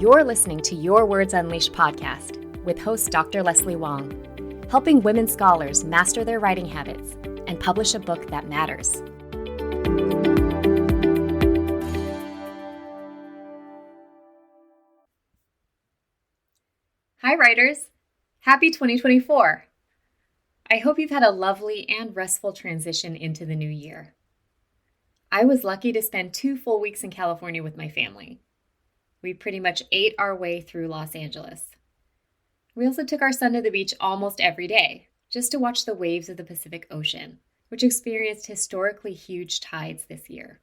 You're listening to Your Words Unleashed podcast with host Dr. Leslie Wong, helping women scholars master their writing habits and publish a book that matters. Hi, writers. Happy 2024. I hope you've had a lovely and restful transition into the new year. I was lucky to spend 2 full weeks in California with my family. We pretty much ate our way through Los Angeles. We also took our son to the beach almost every day, just to watch the waves of the Pacific Ocean, which experienced historically huge tides this year.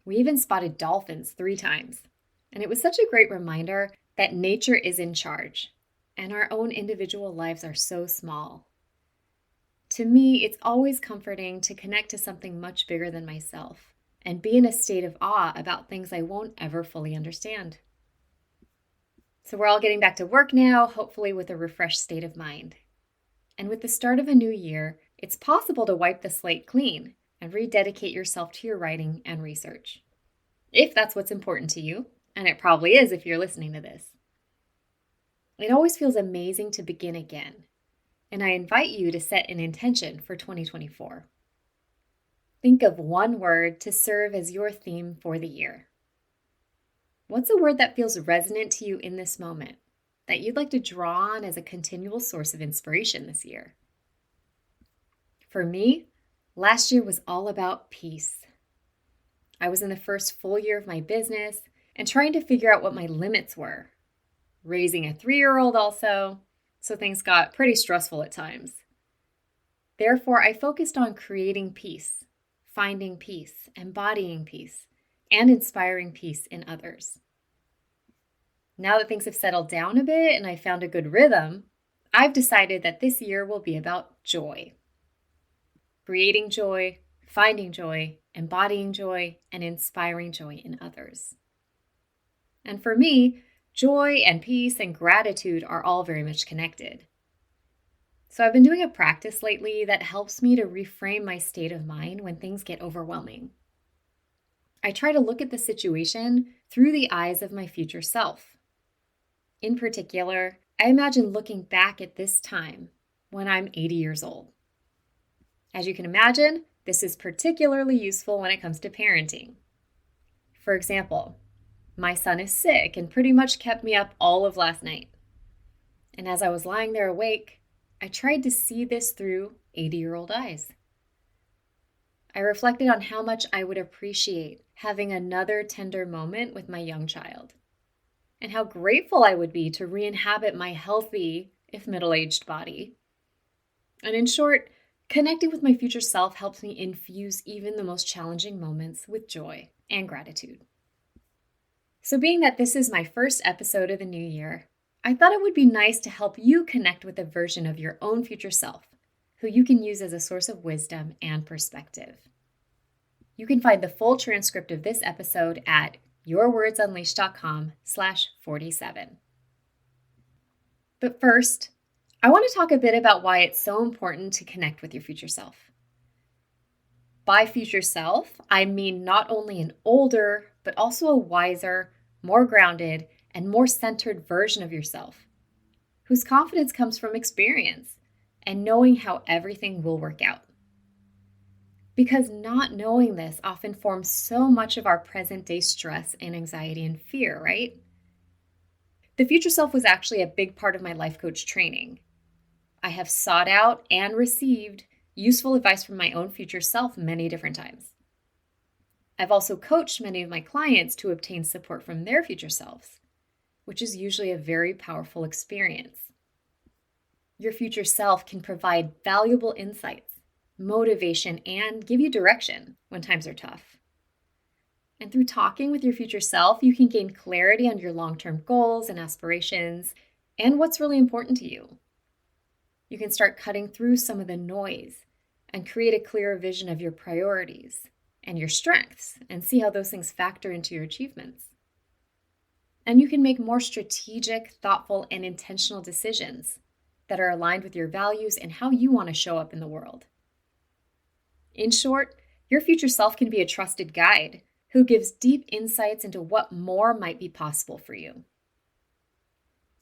We even spotted dolphins 3 times, and it was such a great reminder that nature is in charge, and our own individual lives are so small. To me, it's always comforting to connect to something much bigger than myself and be in a state of awe about things I won't ever fully understand. So we're all getting back to work now, hopefully with a refreshed state of mind. And with the start of a new year, it's possible to wipe the slate clean and rededicate yourself to your writing and research. If that's what's important to you, and it probably is if you're listening to this. It always feels amazing to begin again, and I invite you to set an intention for 2024. Think of one word to serve as your theme for the year. What's a word that feels resonant to you in this moment, that you'd like to draw on as a continual source of inspiration this year? For me, last year was all about peace. I was in the first full year of my business and trying to figure out what my limits were. Raising a 3-year-old also, so things got pretty stressful at times. Therefore, I focused on creating peace, finding peace, embodying peace, and inspiring peace in others. Now that things have settled down a bit and I found a good rhythm, I've decided that this year will be about joy. Creating joy, finding joy, embodying joy, and inspiring joy in others. And for me, joy and peace and gratitude are all very much connected. So I've been doing a practice lately that helps me to reframe my state of mind when things get overwhelming. I try to look at the situation through the eyes of my future self. In particular, I imagine looking back at this time when I'm 80 years old. As you can imagine, this is particularly useful when it comes to parenting. For example, my son is sick and pretty much kept me up all of last night. And as I was lying there awake, I tried to see this through 80-year-old eyes. I reflected on how much I would appreciate having another tender moment with my young child, and how grateful I would be to re-inhabit my healthy, if middle-aged body. And in short, connecting with my future self helps me infuse even the most challenging moments with joy and gratitude. So being that this is my first episode of the new year, I thought it would be nice to help you connect with a version of your own future self, who you can use as a source of wisdom and perspective. You can find the full transcript of this episode at yourwordsunleashed.com/47. But first, I want to talk a bit about why it's so important to connect with your future self. By future self, I mean not only an older, but also a wiser, more grounded, and more centered version of yourself, whose confidence comes from experience and knowing how everything will work out. Because not knowing this often forms so much of our present day stress and anxiety and fear, right? The future self was actually a big part of my life coach training. I have sought out and received useful advice from my own future self many different times. I've also coached many of my clients to obtain support from their future selves, which is usually a very powerful experience. Your future self can provide valuable insights, motivation, and give you direction when times are tough. And through talking with your future self, you can gain clarity on your long-term goals and aspirations and what's really important to you. You can start cutting through some of the noise and create a clearer vision of your priorities and your strengths and see how those things factor into your achievements. And you can make more strategic, thoughtful, and intentional decisions that are aligned with your values and how you want to show up in the world. In short, your future self can be a trusted guide who gives deep insights into what more might be possible for you.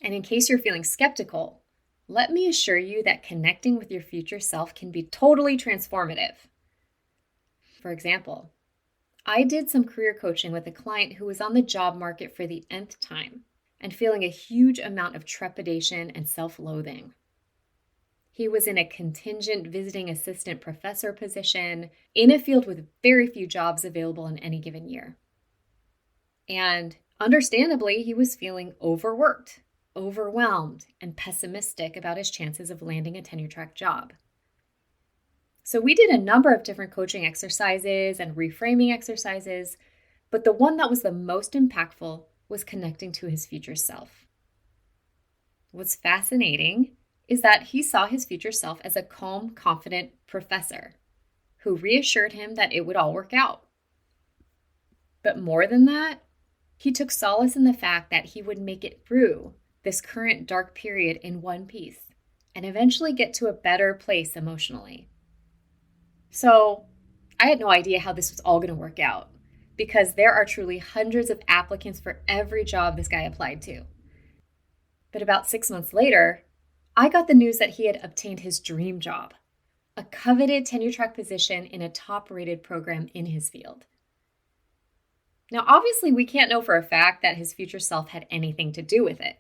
And in case you're feeling skeptical, let me assure you that connecting with your future self can be totally transformative. For example, I did some career coaching with a client who was on the job market for the nth time and feeling a huge amount of trepidation and self-loathing. He was in a contingent visiting assistant professor position in a field with very few jobs available in any given year. And understandably, he was feeling overworked, overwhelmed, and pessimistic about his chances of landing a tenure-track job. So we did a number of different coaching exercises and reframing exercises, but the one that was the most impactful was connecting to his future self. What's fascinating is that he saw his future self as a calm, confident professor who reassured him that it would all work out. But more than that, he took solace in the fact that he would make it through this current dark period in one piece and eventually get to a better place emotionally. So I had no idea how this was all going to work out because there are truly hundreds of applicants for every job this guy applied to. But about 6 months later, I got the news that he had obtained his dream job, a coveted tenure-track position in a top-rated program in his field. Now, obviously, we can't know for a fact that his future self had anything to do with it.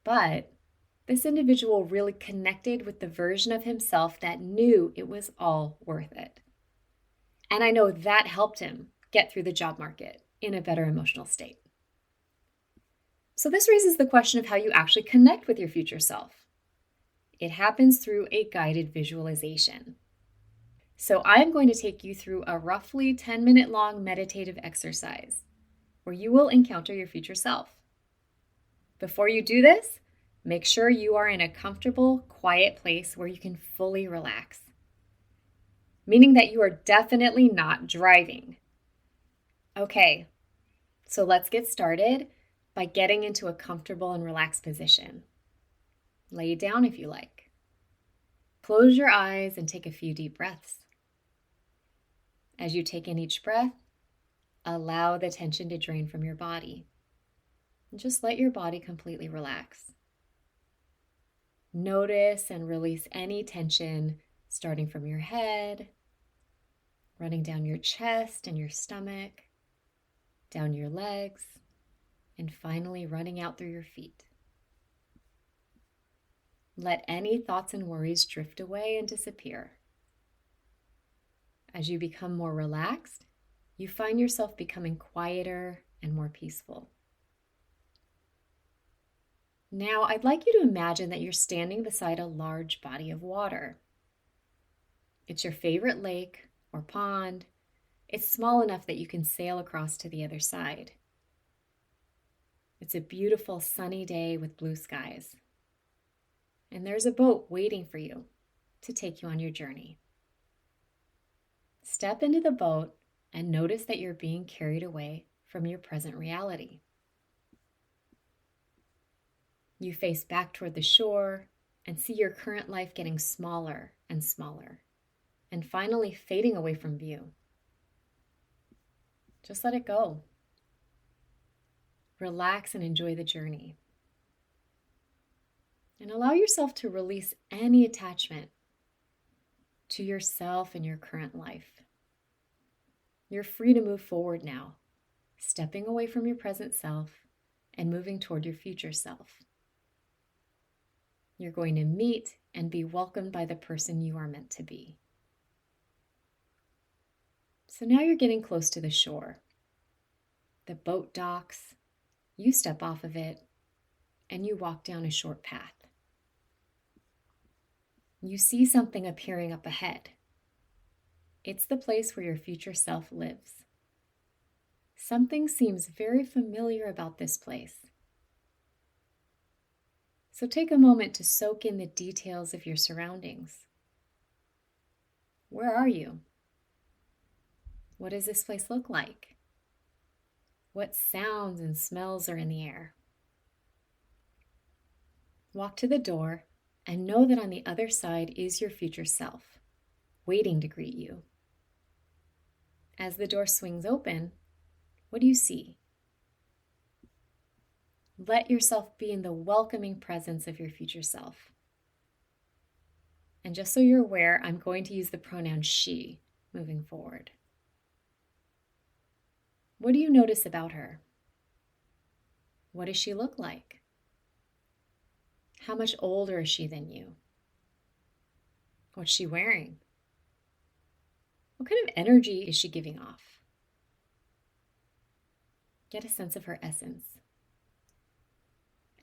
But this individual really connected with the version of himself that knew it was all worth it. And I know that helped him get through the job market in a better emotional state. So this raises the question of how you actually connect with your future self. It happens through a guided visualization. So I am going to take you through a roughly 10-minute long meditative exercise where you will encounter your future self. Before you do this, make sure you are in a comfortable, quiet place where you can fully relax, meaning that you are definitely not driving. Okay, so let's get started by getting into a comfortable and relaxed position. Lay down if you like. Close your eyes and take a few deep breaths. As you take in each breath, allow the tension to drain from your body. And just let your body completely relax. Notice and release any tension starting from your head, running down your chest and your stomach, down your legs, and finally running out through your feet. Let any thoughts and worries drift away and disappear. As you become more relaxed, you find yourself becoming quieter and more peaceful. Now, I'd like you to imagine that you're standing beside a large body of water. It's your favorite lake or pond. It's small enough that you can sail across to the other side. It's a beautiful sunny day with blue skies. And there's a boat waiting for you to take you on your journey. Step into the boat and notice that you're being carried away from your present reality. You face back toward the shore and see your current life getting smaller and smaller, and finally fading away from view. Just let it go. Relax and enjoy the journey. And allow yourself to release any attachment to yourself and your current life. You're free to move forward now, stepping away from your present self and moving toward your future self. You're going to meet and be welcomed by the person you are meant to be. So now you're getting close to the shore. The boat docks, you step off of it, and you walk down a short path. You see something appearing up ahead. It's the place where your future self lives. Something seems very familiar about this place. So take a moment to soak in the details of your surroundings. Where are you? What does this place look like? What sounds and smells are in the air? Walk to the door and know that on the other side is your future self, waiting to greet you. As the door swings open, what do you see? Let yourself be in the welcoming presence of your future self. And just so you're aware, I'm going to use the pronoun she moving forward. What do you notice about her? What does she look like? How much older is she than you? What's she wearing? What kind of energy is she giving off? Get a sense of her essence.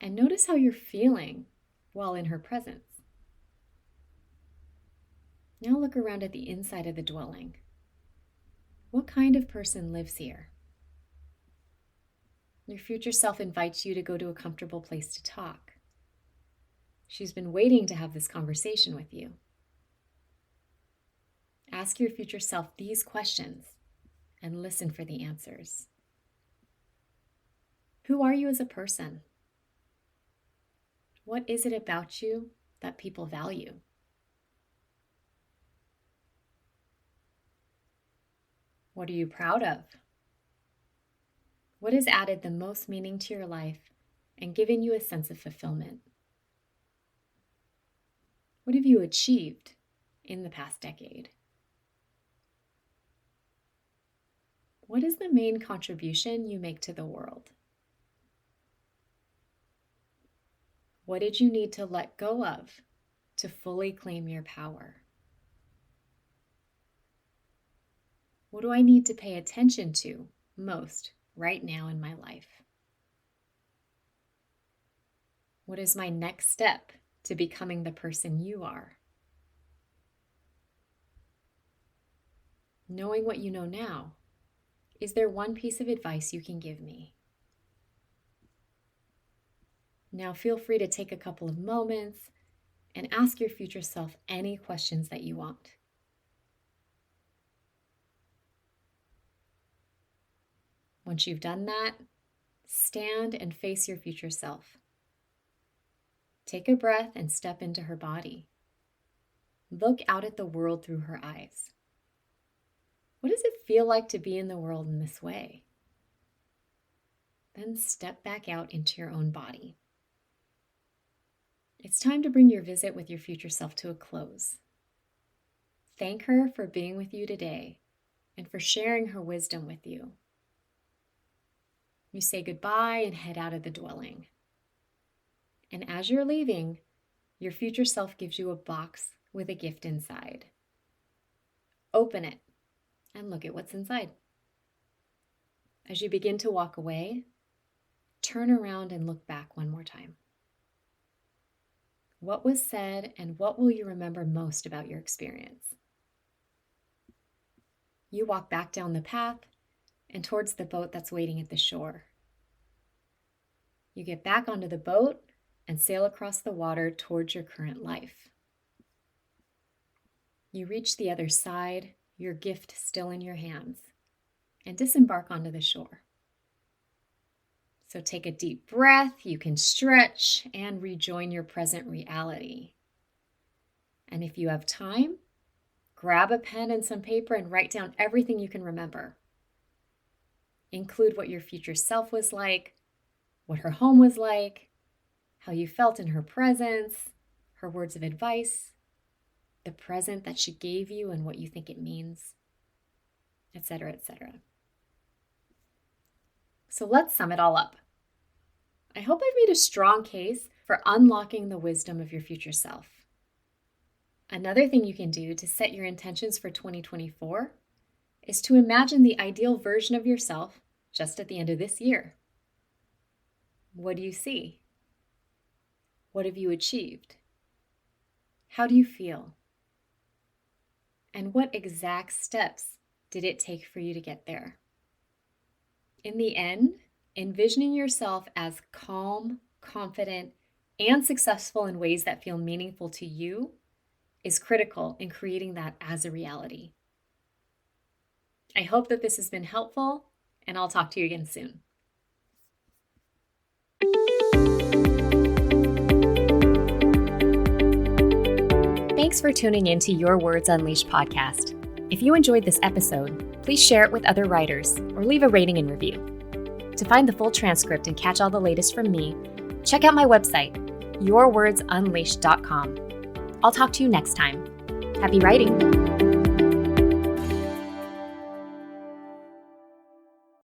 And notice how you're feeling while in her presence. Now look around at the inside of the dwelling. What kind of person lives here? Your future self invites you to go to a comfortable place to talk. She's been waiting to have this conversation with you. Ask your future self these questions and listen for the answers. Who are you as a person? What is it about you that people value? What are you proud of? What has added the most meaning to your life and given you a sense of fulfillment? What have you achieved in the past decade? What is the main contribution you make to the world? What did you need to let go of to fully claim your power? What do I need to pay attention to most right now in my life? What is my next step to becoming the person you are? Knowing what you know now, is there one piece of advice you can give me? Now feel free to take a couple of moments and ask your future self any questions that you want. Once you've done that, stand and face your future self. Take a breath and step into her body. Look out at the world through her eyes. What does it feel like to be in the world in this way? Then step back out into your own body. It's time to bring your visit with your future self to a close. Thank her for being with you today and for sharing her wisdom with you. You say goodbye and head out of the dwelling. And as you're leaving, your future self gives you a box with a gift inside. Open it and look at what's inside. As you begin to walk away, turn around and look back one more time. What was said and what will you remember most about your experience? You walk back down the path and towards the boat that's waiting at the shore. You get back onto the boat and sail across the water towards your current life. You reach the other side, your gift still in your hands, and disembark onto the shore. So take a deep breath, you can stretch and rejoin your present reality. And if you have time, grab a pen and some paper and write down everything you can remember. Include what your future self was like, what her home was like, how you felt in her presence, her words of advice, the present that she gave you and what you think it means, etc., etc. So let's sum it all up. I hope I've made a strong case for unlocking the wisdom of your future self. Another thing you can do to set your intentions for 2024 is to imagine the ideal version of yourself just at the end of this year. What do you see? What have you achieved? How do you feel? And what exact steps did it take for you to get there? In the end, envisioning yourself as calm, confident, and successful in ways that feel meaningful to you is critical in creating that as a reality. I hope that this has been helpful, and I'll talk to you again soon. Thanks for tuning in to Your Words Unleashed podcast. If you enjoyed this episode, please share it with other writers or leave a rating and review. To find the full transcript and catch all the latest from me, check out my website, yourwordsunleashed.com. I'll talk to you next time. Happy writing!